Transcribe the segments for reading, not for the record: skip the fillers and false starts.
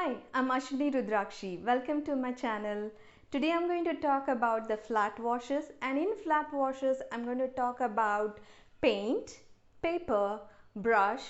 Hi, I'm Ashwini Rudrakshi. Welcome to my channel. Today I'm going to talk about the flat washes, and in flat washes I'm going to talk about paint, paper, brush,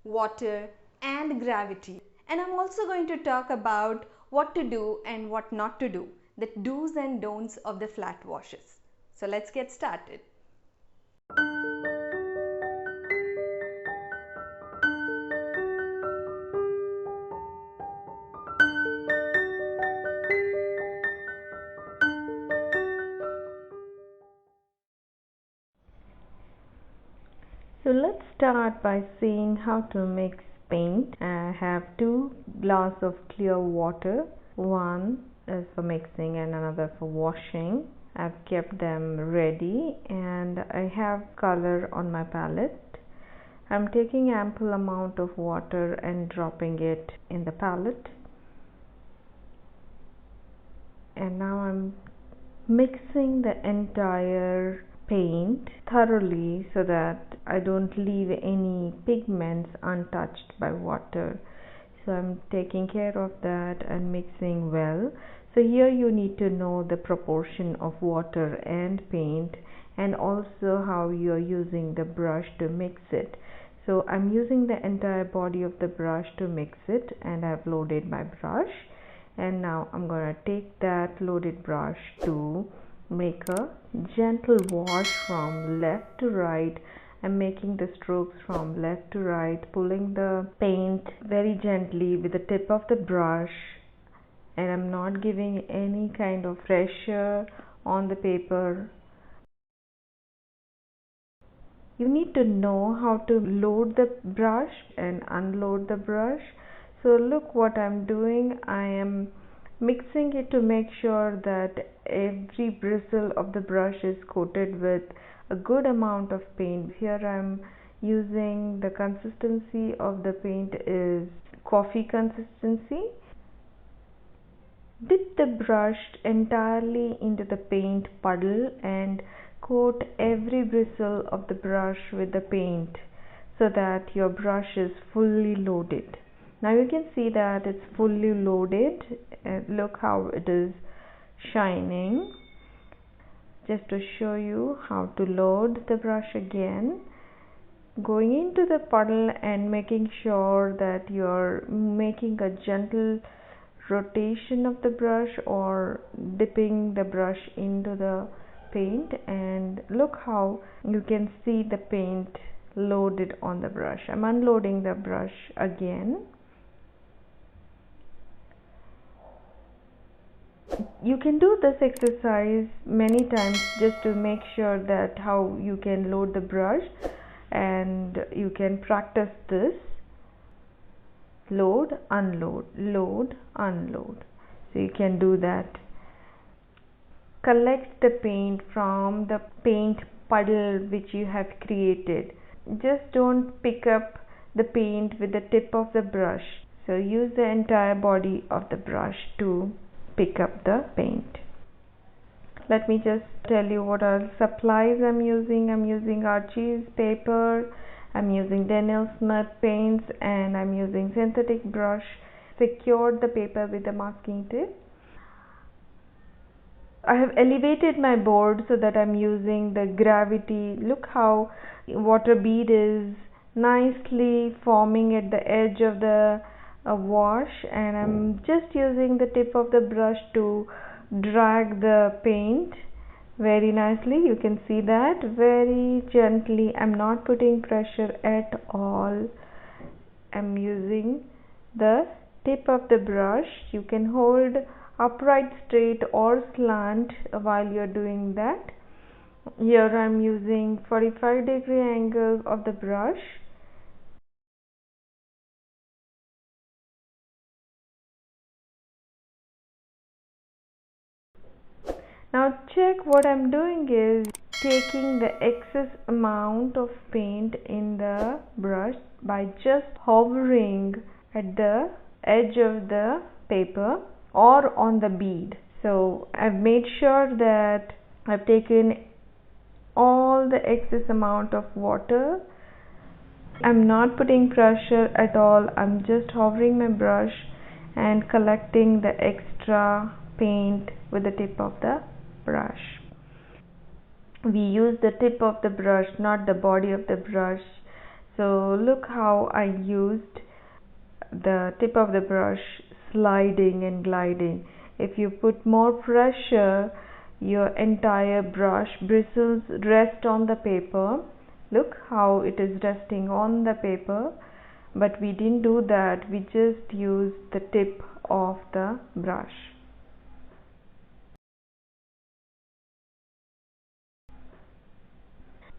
water and gravity. And I'm also going to talk about what to do and what not to do, the do's and don'ts of the flat washes. So let's get started. So let's start by seeing how to mix paint. I have two glasses of clear water. One is for mixing and another for washing. I've kept them ready and I have color on my palette. I'm taking ample amount of water and dropping it in the palette. And now I'm mixing the entire paint thoroughly so that I don't leave any pigments untouched by water. So I'm taking care of that and mixing well. So here you need to know the proportion of water and paint, and also how you're using the brush to mix it. So I'm using the entire body of the brush to mix it, and I've loaded my brush. And now I'm gonna take that loaded brush to make a gentle wash from left to right. I'm making the strokes from left to right, pulling the paint very gently with the tip of the brush, and I'm not giving any kind of pressure on the paper. You need to know how to load the brush and unload the brush. So look what I'm doing. I am mixing it to make sure that every bristle of the brush is coated with a good amount of paint. Here I'm using the consistency of the paint is coffee consistency. Dip the brush entirely into the paint puddle and coat every bristle of the brush with the paint so that your brush is fully loaded. Now you can see that it's fully loaded, and look how it is shining. Just to show you how to load the brush again, going into the puddle and making sure that you're making a gentle rotation of the brush or dipping the brush into the paint, and look how you can see the paint loaded on the brush. I'm unloading the brush again. You can do this exercise many times just to make sure that how you can load the brush, and you can practice this. Load, unload, load, unload. So you can do that. Collect the paint from the paint puddle which you have created. Just don't pick up the paint with the tip of the brush. So use the entire body of the brush to pick up the paint. Let me just tell you what all supplies I'm using. I'm using Archie's paper, I'm using Daniel Smith paints, and I'm using synthetic brush. Secured the paper with the masking tape. I have elevated my board so that I'm using the gravity. Look how water bead is nicely forming at the edge of the wash, and I'm just using the tip of the brush to drag the paint very nicely. You can see that very gently. I'm not putting pressure at all. I'm using the tip of the brush. You can hold upright, straight or slant while you're doing that. Here I'm using 45-degree angle of the brush. Now check what I'm doing is taking the excess amount of paint in the brush by just hovering at the edge of the paper or on the bead. So I've made sure that I've taken all the excess amount of water. I'm not putting pressure at all. I'm just hovering my brush and collecting the extra paint with the tip of the brush. We use the tip of the brush, not the body of the brush. So look how I used the tip of the brush sliding and gliding. If you put more pressure, your entire brush bristles rest on the paper. Look how it is resting on the paper, but we didn't do that. We just used the tip of the brush.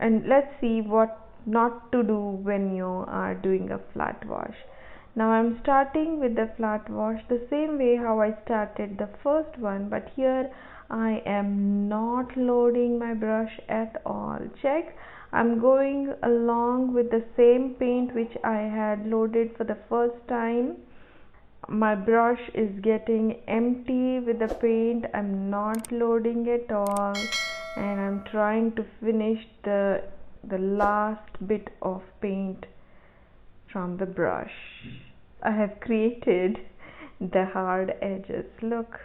And let's see what not to do when you are doing a flat wash. Now I'm starting with the flat wash the same way how I started the first one, but here I am not loading my brush at all. Check, I'm going along with the same paint which I had loaded for the first time. My brush is getting empty with the paint. I'm not loading at all, and I'm trying to finish the last bit of paint from the brush. I have created the hard edges, look,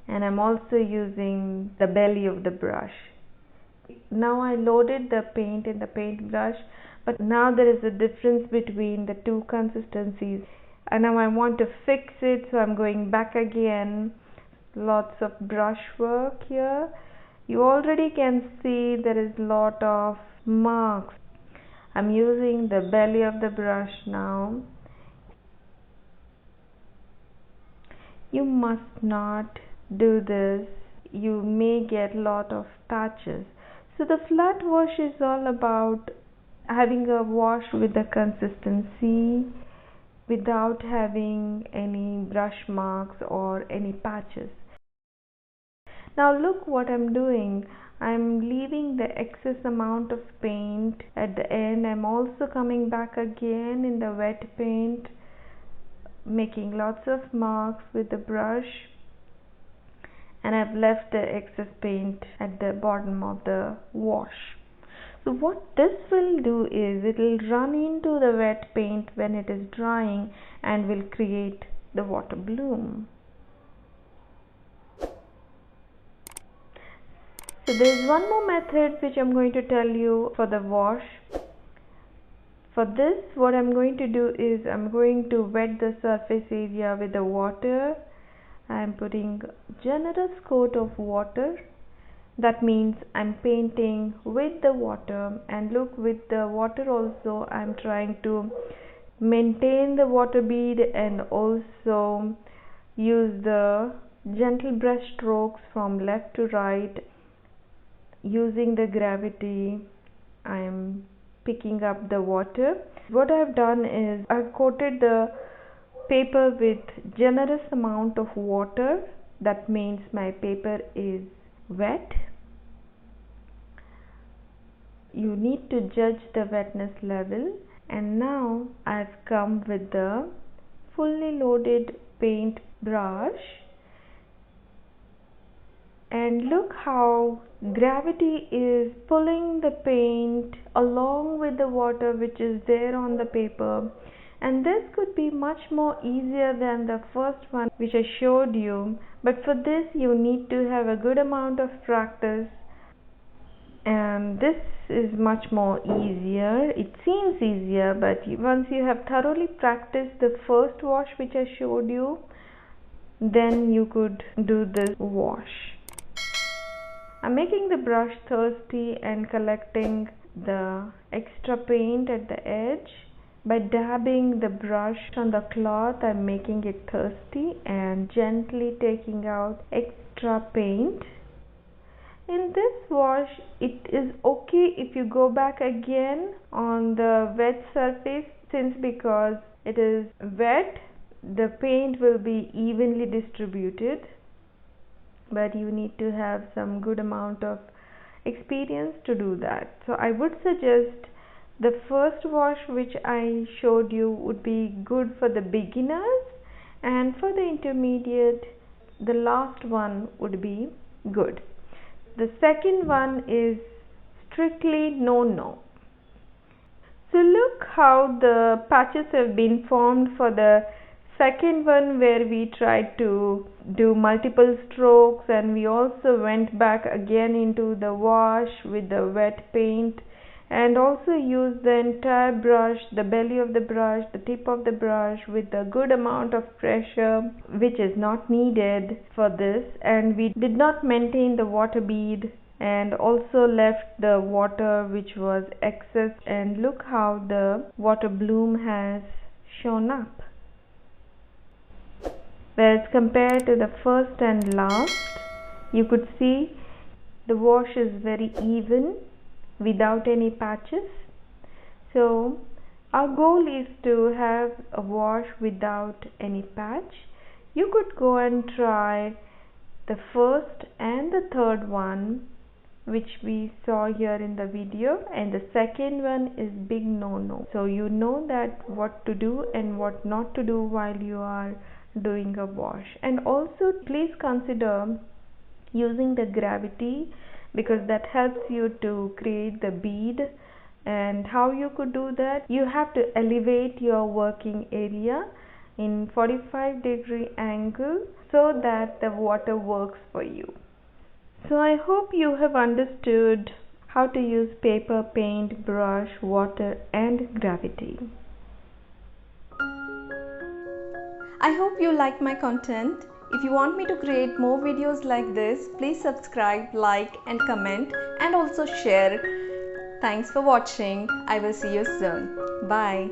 and I'm also using the belly of the brush. Now I loaded the paint in the paintbrush, but now there is a difference between the two consistencies, and now I want to fix it, so I'm going back again. Lots of brush work here. You already can see there is lot of marks. I'm using the belly of the brush now. You must not do this. You may get lot of patches. So the flat wash is all about having a wash with the consistency without having any brush marks or any patches. Now look what I'm doing. I'm leaving the excess amount of paint at the end. I'm also coming back again in the wet paint, making lots of marks with the brush, and I've left the excess paint at the bottom of the wash. So what this will do is it will run into the wet paint when it is drying and will create the water bloom. So there is one more method which I'm going to tell you for the wash. For this, what I'm going to do is I'm going to wet the surface area with the water. I'm putting generous coat of water. That means I'm painting with the water, and look, with the water also I'm trying to maintain the water bead and also use the gentle brush strokes from left to right. Using the gravity, I am picking up the water. What I've done is I've coated the paper with generous amount of water. That means my paper is wet. You need to judge the wetness level, and now I've come with the fully loaded paint brush, and look how gravity is pulling the paint along with the water which is there on the paper. And this could be much more easier than the first one which I showed you, but for this you need to have a good amount of practice, and this is much more easier. It seems easier, but once you have thoroughly practiced the first wash which I showed you, then you could do this wash. I'm making the brush thirsty and collecting the extra paint at the edge. By dabbing the brush on the cloth, I'm making it thirsty and gently taking out extra paint. In this wash, it is okay if you go back again on the wet surface, since because it is wet, the paint will be evenly distributed. But you need to have some good amount of experience to do that. So I would suggest the first wash which I showed you would be good for the beginners, and for the intermediate, the last one would be good. The second one is strictly no. So look how the patches have been formed for the second one where we tried to do multiple strokes, and we also went back again into the wash with the wet paint and also used the entire brush, the belly of the brush, the tip of the brush with a good amount of pressure, which is not needed for this, and we did not maintain the water bead and also left the water which was excess, and look how the water bloom has shown up. Whereas compared to the first and last, you could see the wash is very even without any patches. So our goal is to have a wash without any patch. You could go and try the first and the third one which we saw here in the video, and the second one is big no. So you know that what to do and what not to do while you are doing a wash. And also please consider using the gravity, because that helps you to create the bead. And how you could do that, you have to elevate your working area in 45-degree angle so that the water works for you. So I hope you have understood how to use paper, paint, brush, water and gravity. I hope you like my content. If you want me to create more videos like this, please subscribe, like and comment, and also share. Thanks for watching. I will see you soon. Bye.